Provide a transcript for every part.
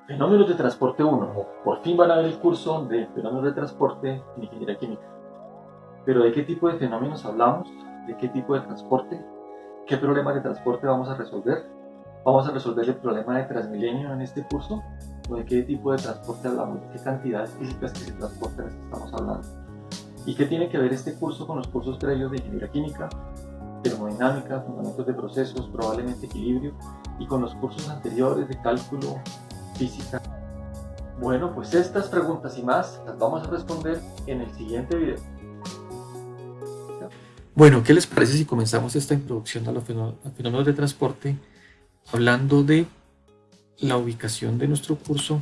Fenómenos de transporte 1. Por fin van a ver el curso de fenómenos de transporte en ingeniería química. Pero ¿de qué tipo de fenómenos hablamos? ¿De qué tipo de transporte? ¿Qué problemas de transporte vamos a resolver? ¿Vamos a resolver el problema de Transmilenio en este curso? ¿O de qué tipo de transporte hablamos? ¿De qué cantidades físicas que se transportan estamos hablando? ¿Y qué tiene que ver este curso con los cursos previos de ingeniería química, termodinámica, fundamentos de procesos, probablemente equilibrio, y con los cursos anteriores de cálculo, física? Bueno, pues estas preguntas y más las vamos a responder en el siguiente video. Bueno, ¿qué les parece si comenzamos esta introducción a los fenómenos de transporte hablando de la ubicación de nuestro curso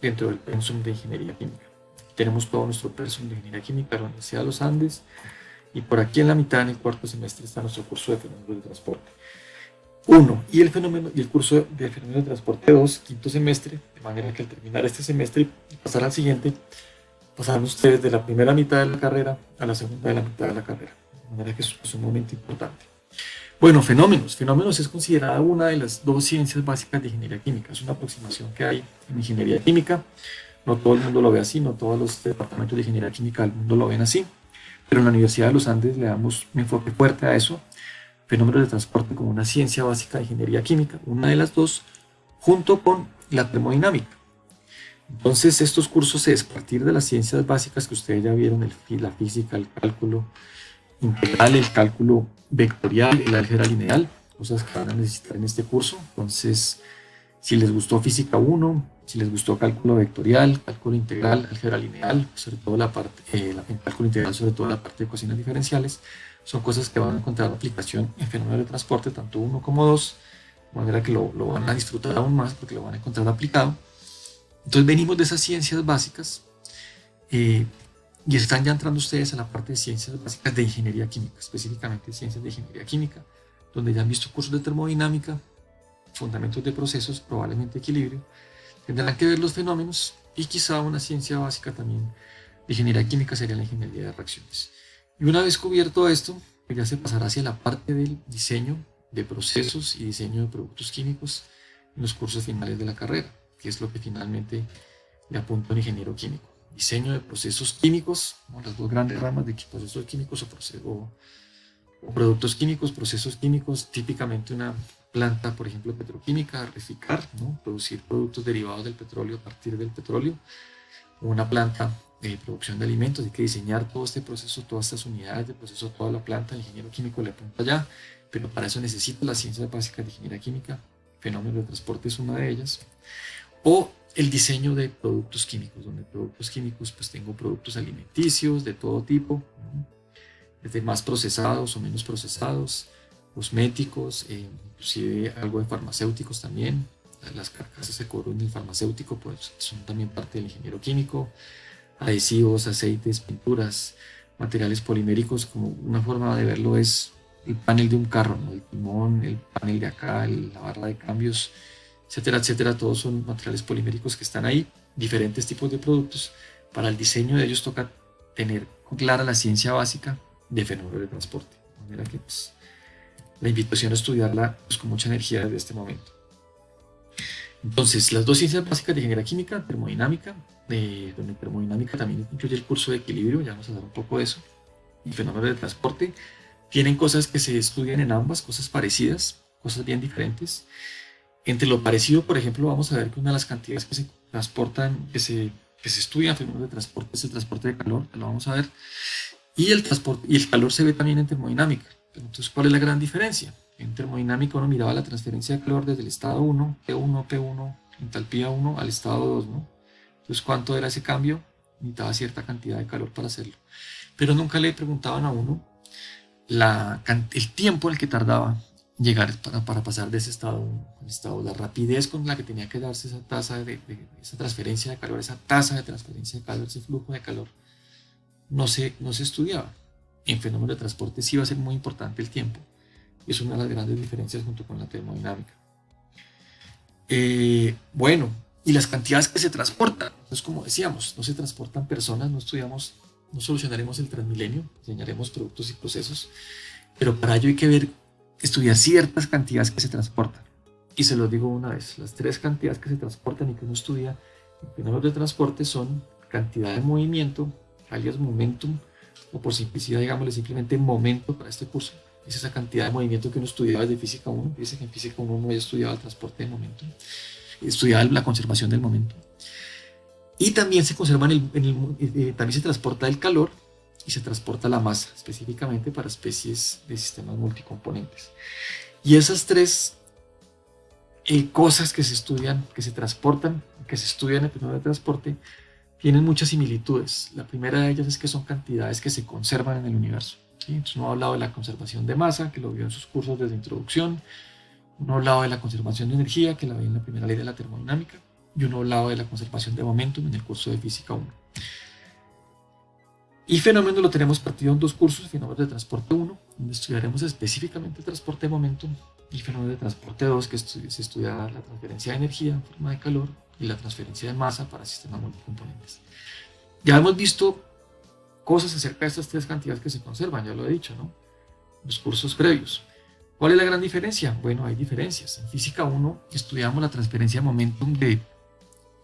dentro del pensum de ingeniería química? Tenemos todo nuestro pensum de ingeniería química en la Universidad de los Andes y por aquí en la mitad, en el cuarto semestre, está nuestro curso de fenómenos de transporte 1 y el curso de fenómenos de transporte 2, quinto semestre, de manera que al terminar este semestre y pasar al siguiente, pasarán ustedes de la primera mitad de la carrera a la segunda de la mitad de la carrera, de manera que es un momento importante. Bueno, fenómenos. Fenómenos es considerada una de las dos ciencias básicas de ingeniería química. Es una aproximación que hay en ingeniería química. No todo el mundo lo ve así, no todos los departamentos de ingeniería química del mundo lo ven así, pero en la Universidad de los Andes le damos un enfoque fuerte a eso. Fenómenos de transporte como una ciencia básica de ingeniería química, una de las dos, junto con la termodinámica. Entonces, estos cursos es a partir de las ciencias básicas que ustedes ya vieron, la física, el cálculo integral, el cálculo vectorial, el álgebra lineal, cosas que van a necesitar en este curso. Entonces, si les gustó física 1, si les gustó cálculo vectorial, cálculo integral, álgebra lineal, sobre todo la parte, en cálculo integral, sobre todo la parte de ecuaciones diferenciales, son cosas que van a encontrar aplicación en fenómenos de transporte, tanto 1 como 2, de manera que lo van a disfrutar aún más porque lo van a encontrar aplicado. Entonces venimos de esas ciencias básicas y están ya entrando ustedes a la parte de ciencias básicas de ingeniería química, específicamente ciencias de ingeniería química, donde ya han visto cursos de termodinámica, fundamentos de procesos, probablemente equilibrio, tendrán que ver los fenómenos y quizá una ciencia básica también de ingeniería química sería la ingeniería de reacciones. Y una vez cubierto esto, pues ya se pasará hacia la parte del diseño de procesos y diseño de productos químicos en los cursos finales de la carrera, que es lo que finalmente le apunta a un ingeniero químico. Diseño de procesos químicos, ¿no? Las dos grandes ramas de procesos químicos o productos químicos, procesos químicos, típicamente una planta, por ejemplo, petroquímica, reciclar, ¿no? Producir productos derivados del petróleo a partir del petróleo, o una planta de producción de alimentos, hay que diseñar todo este proceso, todas estas unidades de proceso, toda la planta, el ingeniero químico le apunta allá, pero para eso necesita las ciencias básicas de ingeniería química, fenómenos de transporte es una de ellas, o el diseño de productos químicos, donde productos químicos pues tengo productos alimenticios de todo tipo, ¿no? Desde más procesados o menos procesados, cosméticos, inclusive algo de farmacéuticos también. Las carcasas de coro en el farmacéutico pues, son también parte del ingeniero químico, adhesivos, aceites, pinturas, materiales poliméricos, como una forma de verlo es el panel de un carro, ¿no? El timón, el panel de acá, la barra de cambios, etcétera, etcétera, todos son materiales poliméricos que están ahí, diferentes tipos de productos. Para el diseño de ellos toca tener clara la ciencia básica de fenómenos de transporte. De manera que pues, la invitación a estudiarla pues, con mucha energía desde este momento. Entonces, las dos ciencias básicas de ingeniería química, termodinámica, donde termodinámica también incluye el curso de equilibrio, ya vamos a hablar un poco de eso, y fenómenos de transporte, tienen cosas que se estudian en ambas, cosas parecidas, cosas bien diferentes. Entre lo parecido, por ejemplo, vamos a ver que una de las cantidades que se transportan, que se estudian en fenómenos de transporte es el transporte de calor, lo vamos a ver, y el calor se ve también en termodinámica. Entonces, ¿cuál es la gran diferencia? En termodinámica uno miraba la transferencia de calor desde el estado 1, P1, P1, entalpía 1 al estado 2, ¿no? Entonces, ¿cuánto era ese cambio? Necesitaba cierta cantidad de calor para hacerlo. Pero nunca le preguntaban a uno el tiempo en el que tardaba llegar para pasar de ese estado al estado 2, la rapidez con la que tenía que darse esa tasa esa transferencia de calor, esa tasa de transferencia de calor, ese flujo de calor, no se estudiaba. En fenómenos de transporte sí va a ser muy importante el tiempo. Es una de las grandes diferencias junto con la termodinámica. Bueno, y las cantidades que se transportan. Entonces, como decíamos, no se transportan personas, no estudiamos, no solucionaremos el Transmilenio, diseñaremos productos y procesos, pero para ello hay que ver, estudiar ciertas cantidades que se transportan. Y se los digo una vez, las tres cantidades que se transportan y que uno estudia en fenómenos de transporte son cantidad de movimiento, alias momentum, o por simplicidad digámosle simplemente momento para este curso. Es esa cantidad de movimiento que uno estudiaba desde física 1. Dice que en física 1 uno ya estudiaba el transporte de momento, estudiaba la conservación del momento. Y también se conserva también se transporta el calor y se transporta la masa, específicamente para especies de sistemas multicomponentes. Y esas tres cosas que se estudian, que se transportan, que se estudian en el fenómeno de transporte, tienen muchas similitudes. La primera de ellas es que son cantidades que se conservan en el universo. ¿Sí? Entonces uno ha hablado de la conservación de masa, que lo vio en sus cursos desde introducción. Uno ha hablado de la conservación de energía, que la vi en la primera ley de la termodinámica. Y uno ha hablado de la conservación de momentum en el curso de física 1. Y fenómeno lo tenemos partido en dos cursos, fenómenos de transporte 1, donde estudiaremos específicamente el transporte de momentum, y fenómeno de transporte 2, que se estudiará la transferencia de energía en forma de calor y la transferencia de masa para sistemas multicomponentes. Ya hemos visto cosas acerca de estas tres cantidades que se conservan, ya lo he dicho, ¿no? Los cursos previos. ¿Cuál es la gran diferencia? Bueno, hay diferencias. En física 1 estudiamos la transferencia de momentum de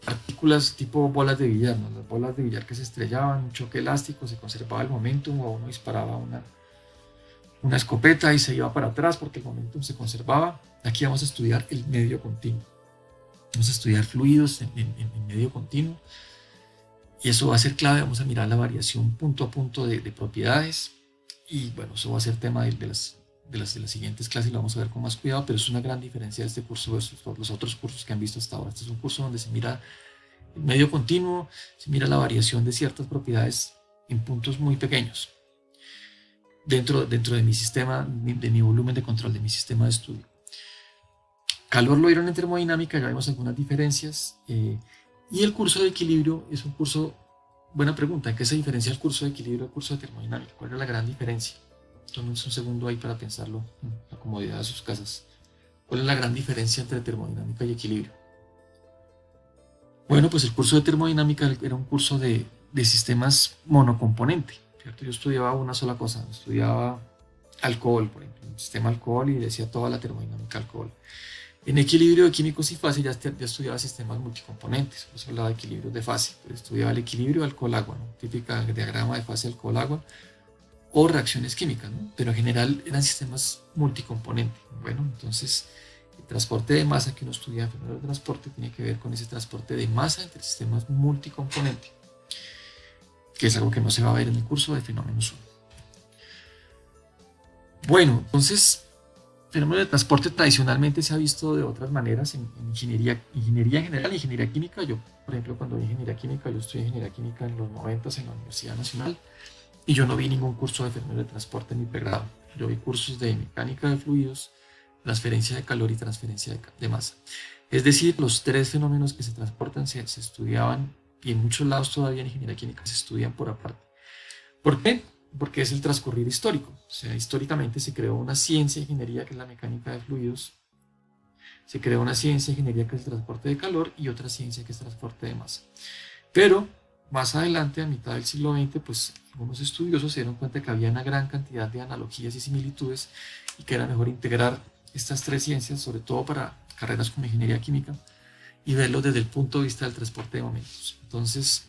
partículas tipo bolas de billar, ¿no? Las bolas de billar que se estrellaban, un choque elástico, se conservaba el momentum, o uno disparaba una escopeta y se iba para atrás porque el momentum se conservaba. Aquí vamos a estudiar el medio continuo. Vamos a estudiar fluidos en medio continuo. Y eso va a ser clave. Vamos a mirar la variación punto a punto de propiedades. Y bueno, eso va a ser tema de las siguientes clases, lo vamos a ver con más cuidado, pero es una gran diferencia de este curso versus los otros cursos que han visto hasta ahora. Este es un curso donde se mira el medio continuo, se mira la variación de ciertas propiedades en puntos muy pequeños dentro de mi sistema, de mi volumen de control, de mi sistema de estudio. Calor lo vieron en termodinámica, ya vemos algunas diferencias. Y el curso de equilibrio es un curso, buena pregunta, ¿en qué se diferencia el curso de equilibrio del curso de termodinámica? ¿Cuál es la gran diferencia? Tómense un segundo ahí para pensarlo en la comodidad de sus casas. ¿Cuál es la gran diferencia entre termodinámica y equilibrio? Bueno, pues el curso de termodinámica era un curso de sistemas monocomponente, ¿cierto? Yo estudiaba una sola cosa, estudiaba alcohol, por ejemplo, el sistema alcohol, y decía toda la termodinámica alcohol. En equilibrio de químicos y fase ya estudiaba sistemas multicomponentes, por eso hablaba de equilibrios de fase, pues estudiaba el equilibrio alcohol-agua, ¿no? Típica diagrama de fase alcohol-agua, o reacciones químicas, ¿no? Pero en general eran sistemas multicomponentes. Bueno, entonces el transporte de masa que uno estudia en fenómeno de transporte tiene que ver con ese transporte de masa entre sistemas multicomponentes, que es algo que no se va a ver en el curso de fenómenos 1. Bueno, entonces el fenómeno de transporte tradicionalmente se ha visto de otras maneras en ingeniería en general, ingeniería química. Yo, por ejemplo, cuando vi ingeniería química, yo estudié ingeniería química en los 90 en la Universidad Nacional, y yo no vi ningún curso de fenómeno de transporte en mi pregrado. Yo vi cursos de mecánica de fluidos, transferencia de calor y transferencia de masa. Es decir, los tres fenómenos que se transportan se estudiaban, y en muchos lados todavía en ingeniería química se estudian por aparte. ¿Por qué? Porque es el transcurrir histórico. O sea, históricamente se creó una ciencia de ingeniería que es la mecánica de fluidos, se creó una ciencia de ingeniería que es el transporte de calor, y otra ciencia que es el transporte de masa. Pero más adelante, a mitad del siglo XX, pues algunos estudiosos se dieron cuenta que había una gran cantidad de analogías y similitudes, y que era mejor integrar estas tres ciencias, sobre todo para carreras como ingeniería química, y verlo desde el punto de vista del transporte de momentos. Entonces,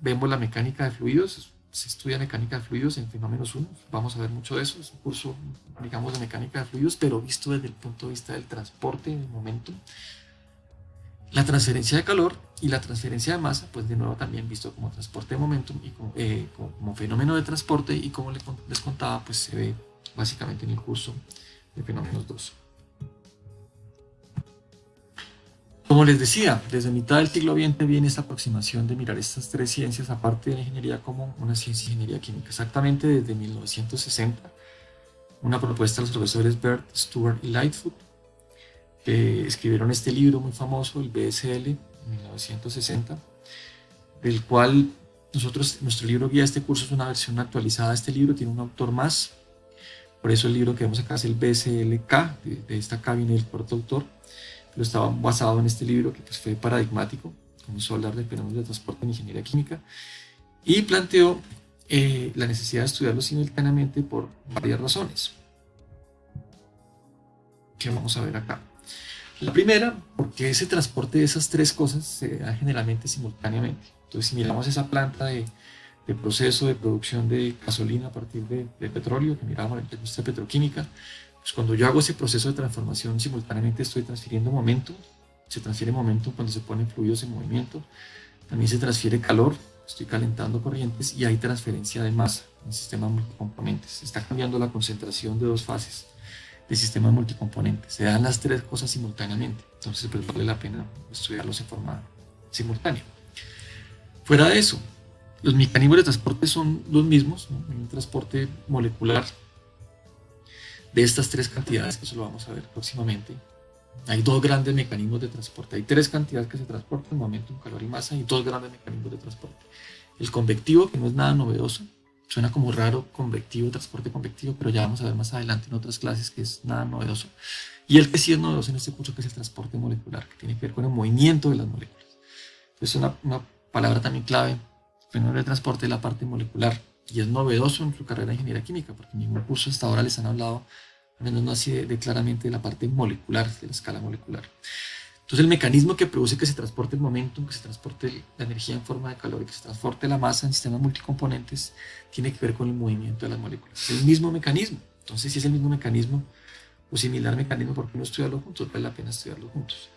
vemos la mecánica de fluidos, se estudia mecánica de fluidos en fenómenos 1, vamos a ver mucho de eso, es un curso, digamos, de mecánica de fluidos, pero visto desde el punto de vista del transporte de momento. La transferencia de calor y la transferencia de masa, pues de nuevo también visto como transporte de momentum y como fenómeno de transporte, y como les contaba, pues se ve básicamente en el curso de fenómenos 2. Como les decía, desde mitad del siglo XX viene esta aproximación de mirar estas tres ciencias, aparte de la ingeniería, como una ciencia de ingeniería química. Exactamente desde 1960, una propuesta de los profesores Bird, Stewart y Lightfoot, que escribieron este libro muy famoso, el BSL, en 1960, del cual nuestro libro guía de este curso es una versión actualizada de este libro, tiene un autor más, por eso el libro que vemos acá es el BSLK, de esta K viene el cuarto autor, pero estaba basado en este libro que pues fue paradigmático, comenzó a hablar de fenómenos de transporte en ingeniería química, y planteó la necesidad de estudiarlo simultáneamente por varias razones, que vamos a ver acá. La primera, porque ese transporte de esas tres cosas se da generalmente simultáneamente. Entonces, si miramos esa planta de proceso de producción de gasolina a partir de petróleo, que miramos en la industria petroquímica, pues cuando yo hago ese proceso de transformación, simultáneamente estoy transfiriendo momento, se transfiere momento cuando se ponen fluidos en movimiento, también se transfiere calor, estoy calentando corrientes y hay transferencia de masa en sistemas multicomponentes. Se está cambiando la concentración de dos fases de sistemas multicomponentes. Se dan las tres cosas simultáneamente, entonces pues vale la pena estudiarlos en forma simultánea. Fuera de eso, los mecanismos de transporte son los mismos, ¿no? Hay un transporte molecular de estas tres cantidades, que eso lo vamos a ver próximamente. Hay dos grandes mecanismos de transporte. Hay tres cantidades que se transportan: momento, calor y masa, y dos grandes mecanismos de transporte. El convectivo, que no es nada novedoso, suena como raro, convectivo, transporte convectivo, pero ya vamos a ver más adelante en otras clases que es nada novedoso. Y el que sí es novedoso en este curso, que es el transporte molecular, que tiene que ver con el movimiento de las moléculas. Es una palabra también clave. El fenómeno de transporte es la parte molecular, y es novedoso en su carrera de ingeniería química, porque en ningún curso hasta ahora les han hablado, al menos no así de claramente, de la parte molecular, de la escala molecular. Entonces el mecanismo que produce que se transporte el momentum, que se transporte la energía en forma de calor y que se transporte la masa en sistemas multicomponentes tiene que ver con el movimiento de las moléculas. Es el mismo mecanismo. Entonces, si es el mismo mecanismo o similar mecanismo, ¿por qué no estudiarlo juntos? Vale la pena estudiarlo juntos.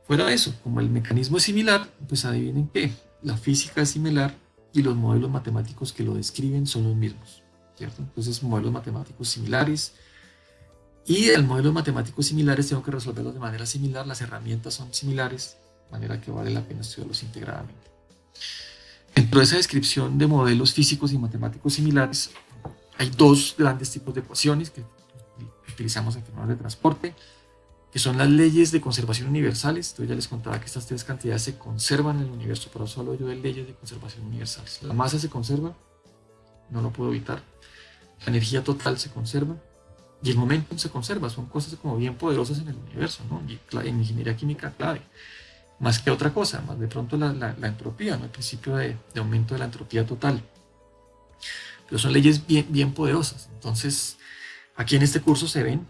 Fuera de eso, como el mecanismo es similar, pues adivinen qué, la física es similar y los modelos matemáticos que lo describen son los mismos, ¿cierto? Entonces, modelos matemáticos similares. Y el modelo de matemáticos similares tengo que resolverlos de manera similar, las herramientas son similares, de manera que vale la pena estudiarlos integradamente. Dentro de esa descripción de modelos físicos y matemáticos similares, hay dos grandes tipos de ecuaciones que utilizamos en fenómenos de transporte, que son las leyes de conservación universales. Entonces ya les contaba que estas tres cantidades se conservan en el universo, pero solo yo de leyes de conservación universales. La masa se conserva, no lo puedo evitar, la energía total se conserva, y el momentum se conserva. Son cosas como bien poderosas en el universo, ¿no? Y en ingeniería química clave, más que otra cosa, más de pronto la entropía, ¿no? El principio de aumento de la entropía total. Pero son leyes bien poderosas. Entonces, aquí en este curso se ven,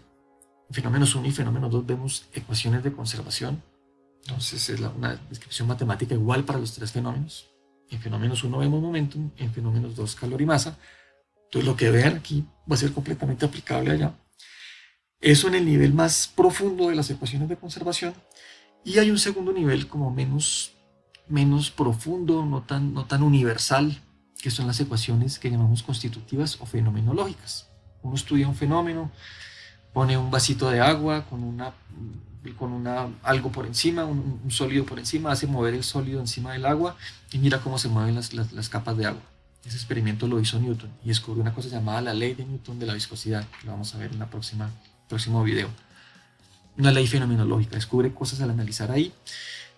en fenómenos 1 y fenómenos 2 vemos ecuaciones de conservación. Entonces es una descripción matemática igual para los tres fenómenos. En fenómenos 1 vemos momentum, en fenómenos 2 calor y masa. Entonces lo que vean aquí va a ser completamente aplicable allá. Eso en el nivel más profundo de las ecuaciones de conservación. Y hay un segundo nivel como menos profundo, no tan universal, que son las ecuaciones que llamamos constitutivas o fenomenológicas. Uno estudia un fenómeno, pone un vasito de agua con algo por encima, un sólido por encima, hace mover el sólido encima del agua y mira cómo se mueven las capas de agua. Ese experimento lo hizo Newton y descubrió una cosa llamada la ley de Newton de la viscosidad, que lo vamos a ver en el próximo video. Una ley fenomenológica, descubre cosas al analizar ahí.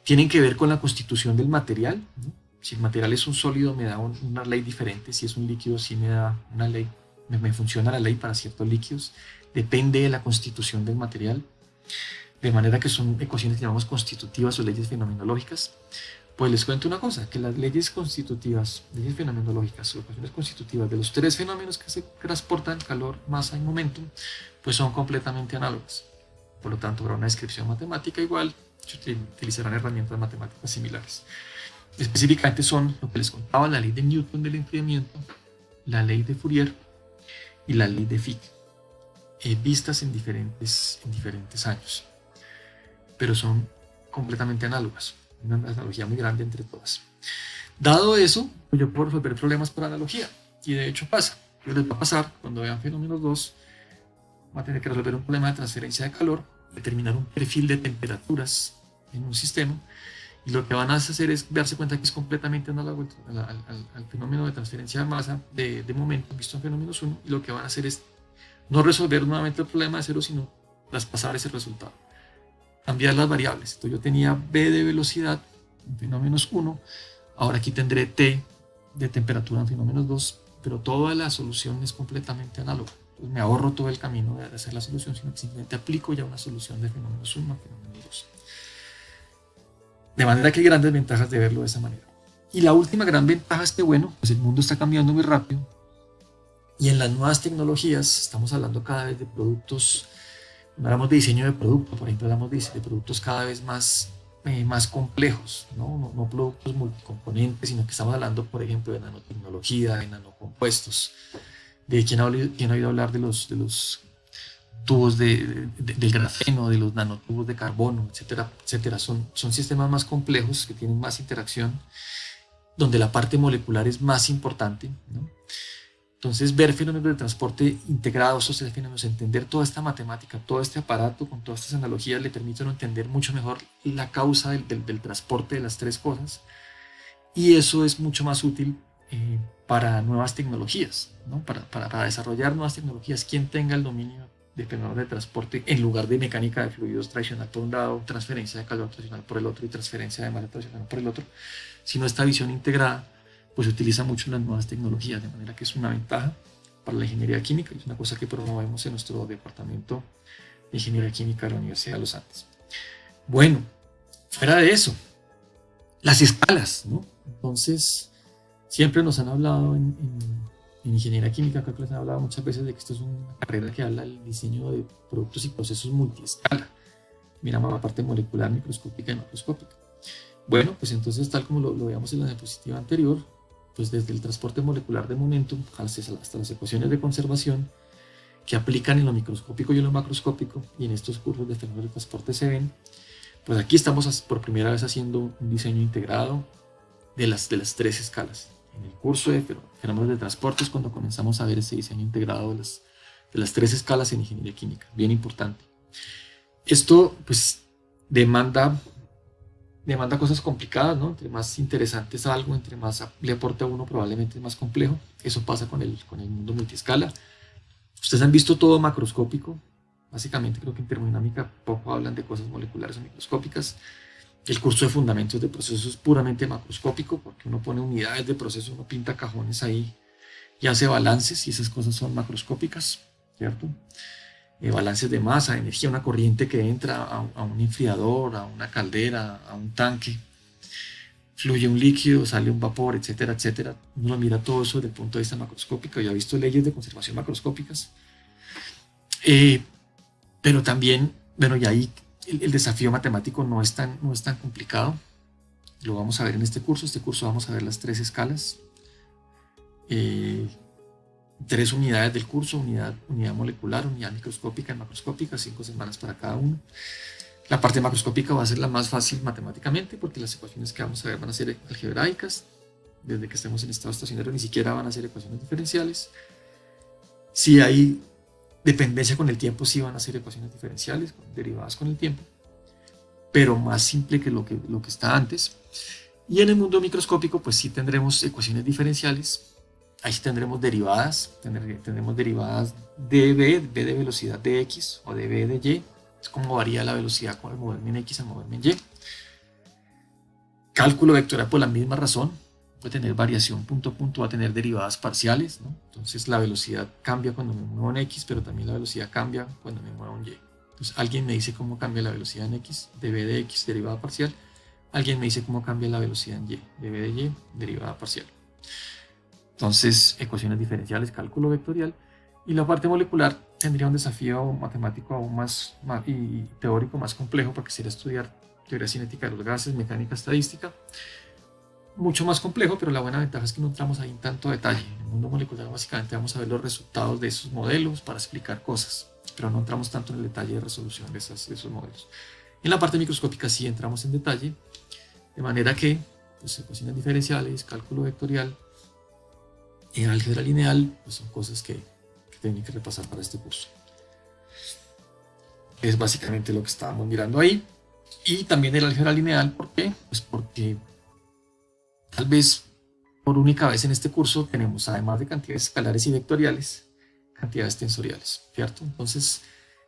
Tienen que ver con la constitución del material, ¿no? Si el material es un sólido me da una ley diferente, si es un líquido sí me da una ley, me funciona la ley para ciertos líquidos, depende de la constitución del material, de manera que son ecuaciones que llamamos constitutivas o leyes fenomenológicas. Pues les cuento una cosa, que las leyes constitutivas, leyes fenomenológicas o ecuaciones constitutivas de los tres fenómenos que se transportan, calor, masa y momentum, pues son completamente análogas. Por lo tanto, para una descripción matemática igual, se utilizarán herramientas matemáticas similares. Específicamente son lo que les contaba, la ley de Newton del enfriamiento, la ley de Fourier y la ley de Fick, vistas en diferentes años, pero son completamente análogas. Una analogía muy grande entre todas. Dado eso, yo puedo resolver problemas por analogía, y de hecho pasa. ¿Qué les va a pasar cuando vean fenómenos 2? Va a tener que resolver un problema de transferencia de calor, determinar un perfil de temperaturas en un sistema, y lo que van a hacer es darse cuenta que es completamente análogo al fenómeno de transferencia de masa de momento visto en fenómenos 1, y lo que van a hacer es no resolver nuevamente el problema de cero, sino traspasar ese resultado, cambiar las variables. Entonces yo tenía b de velocidad en fenómenos 1, ahora aquí tendré t de temperatura en fenómenos 2, pero toda la solución es completamente análoga. Entonces me ahorro todo el camino de hacer la solución, sino que simplemente aplico ya una solución de fenómenos 1 a fenómenos 2. De manera que hay grandes ventajas de verlo de esa manera. Y la última gran ventaja es que, bueno, pues el mundo está cambiando muy rápido, y en las nuevas tecnologías estamos hablando cada vez de productos No hablamos de diseño de producto, por ejemplo, hablamos de productos cada vez más complejos, ¿no? No productos multicomponentes, sino que estamos hablando, por ejemplo, de nanotecnología, de nanocompuestos, de quién ha oído hablar de los tubos del grafeno, de los nanotubos de carbono, etcétera, etcétera. Son sistemas más complejos que tienen más interacción, donde la parte molecular es más importante, ¿no? Entonces, ver fenómenos de transporte integrados, esos fenómenos, entender toda esta matemática, todo este aparato con todas estas analogías, le permiten entender mucho mejor la causa del transporte de las tres cosas, y eso es mucho más útil para nuevas tecnologías, ¿no? Para desarrollar nuevas tecnologías. Quien tenga el dominio de fenómenos de transporte en lugar de mecánica de fluidos tradicional por un lado, transferencia de calor tradicional por el otro y transferencia de masa tradicional por el otro, sino esta visión integrada, pues se utiliza mucho en las nuevas tecnologías, de manera que es una ventaja para la ingeniería química y es una cosa que promovemos en nuestro departamento de ingeniería química de la Universidad de los Andes. Bueno, fuera de eso, las escalas, ¿no? Entonces, siempre nos han hablado en ingeniería química, creo que les han hablado muchas veces de que esto es una carrera que habla del diseño de productos y procesos multiescala. Miramos la parte molecular, microscópica y macroscópica. Bueno, pues entonces, tal como lo veíamos en la diapositiva anterior, pues desde el transporte molecular de momentum hasta las ecuaciones de conservación que aplican en lo microscópico y en lo macroscópico, y en estos cursos de fenómenos de transporte se ven, pues aquí estamos por primera vez haciendo un diseño integrado de las tres escalas. En el curso de fenómenos de transporte es cuando comenzamos a ver ese diseño integrado de las tres escalas en ingeniería química, bien importante. Esto pues demanda cosas complicadas, ¿no? Entre más interesante es algo, entre más le aporta a uno, probablemente es más complejo. Eso pasa con el mundo multiescala. Ustedes han visto todo macroscópico. Básicamente creo que en termodinámica poco hablan de cosas moleculares o microscópicas. El curso de fundamentos de procesos es puramente macroscópico, porque uno pone unidades de proceso, uno pinta cajones ahí y hace balances, y esas cosas son macroscópicas, ¿cierto? Balances de masa, de energía, una corriente que entra a un enfriador, a una caldera, a un tanque, fluye un líquido, sale un vapor, etcétera, etcétera. Uno mira todo eso desde el punto de vista macroscópico. Ya he visto leyes de conservación macroscópicas, pero también, bueno, y ahí el desafío matemático no es tan complicado. Lo vamos a ver en este curso. Vamos a ver las tres escalas. Tres unidades del curso, unidad molecular, unidad microscópica y macroscópica, 5 semanas para cada uno. La parte macroscópica va a ser la más fácil matemáticamente, porque las ecuaciones que vamos a ver van a ser algebraicas. Desde que estemos en estado estacionario ni siquiera van a ser ecuaciones diferenciales. Si hay dependencia con el tiempo, sí van a ser ecuaciones diferenciales, derivadas con el tiempo, pero más simple que lo que está antes. Y en el mundo microscópico, pues sí tendremos ecuaciones diferenciales. Ahí tendremos derivadas, tendremos derivadas de b de velocidad de x o de b de y. Es como varía la velocidad al moverme en x, al moverme en y. Cálculo vectorial por la misma razón. Puede tener variación punto a punto, va a tener derivadas parciales, ¿no? Entonces la velocidad cambia cuando me muevo en x, pero también la velocidad cambia cuando me muevo en y. Entonces alguien me dice cómo cambia la velocidad en x, de b de x, derivada parcial. Alguien me dice cómo cambia la velocidad en y, de b de y, derivada parcial. Entonces, ecuaciones diferenciales, cálculo vectorial. Y la parte molecular tendría un desafío matemático aún más y teórico más complejo, porque sería estudiar teoría cinética de los gases, mecánica estadística. Mucho más complejo, pero la buena ventaja es que no entramos ahí en tanto detalle. En el mundo molecular básicamente vamos a ver los resultados de esos modelos para explicar cosas, pero no entramos tanto en el detalle de resolución de esos modelos. En la parte microscópica sí entramos en detalle, de manera que pues, ecuaciones diferenciales, cálculo vectorial, en álgebra lineal, pues son cosas que tienen que repasar para este curso. Es básicamente lo que estábamos mirando ahí. Y también el álgebra lineal, ¿por qué? Pues porque tal vez por única vez en este curso tenemos, además de cantidades escalares y vectoriales, cantidades tensoriales, ¿cierto? Entonces,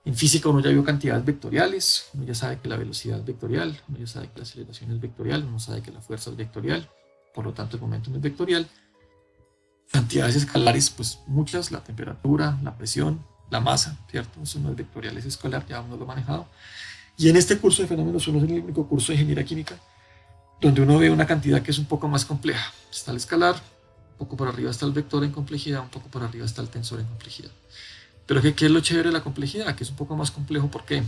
en física uno ya vio cantidades vectoriales, uno ya sabe que la velocidad es vectorial, uno ya sabe que la aceleración es vectorial, uno sabe que la fuerza es vectorial, por lo tanto el momentum es vectorial. Cantidades escalares, pues muchas, la temperatura, la presión, la masa, ¿cierto? Eso no es vectorial, es escalar, ya uno lo ha manejado. Y en este curso de fenómenos uno es el único curso de ingeniería química donde uno ve una cantidad que es un poco más compleja. Está el escalar, un poco por arriba está el vector en complejidad, un poco por arriba está el tensor en complejidad. Pero ¿qué es lo chévere de la complejidad? Que es un poco más complejo. ¿Por qué?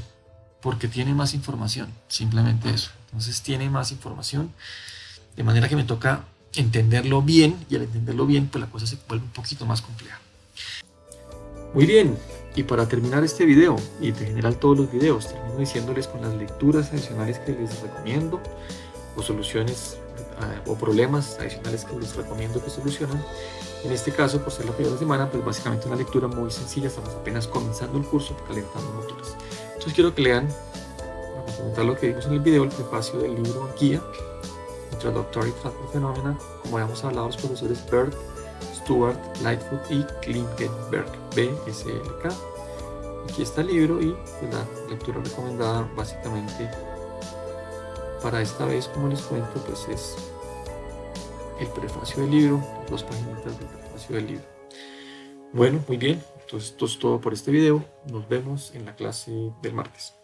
Porque tiene más información, simplemente eso. Entonces tiene más información, de manera que me toca entenderlo bien, y al entenderlo bien, pues la cosa se vuelve un poquito más compleja. Muy bien, y para terminar este video, y en general todos los videos, termino diciéndoles con las lecturas adicionales que les recomiendo, o soluciones o problemas adicionales que les recomiendo que solucionen. En este caso, por ser la primera semana, pues básicamente una lectura muy sencilla, estamos apenas comenzando el curso, calentando motores. Entonces quiero que lean, para complementar lo que vimos en el video, el prefacio del libro guía Introductory Transport Phenomena, como habíamos hablado los profesores Bird, Stewart, Lightfoot y Klingenberg, BSLK. Aquí está el libro y pues, la lectura recomendada básicamente para esta vez, como les cuento, pues es el prefacio del libro, 2 páginas del prefacio del libro. Bueno, muy bien, entonces esto es todo por este video. Nos vemos en la clase del martes.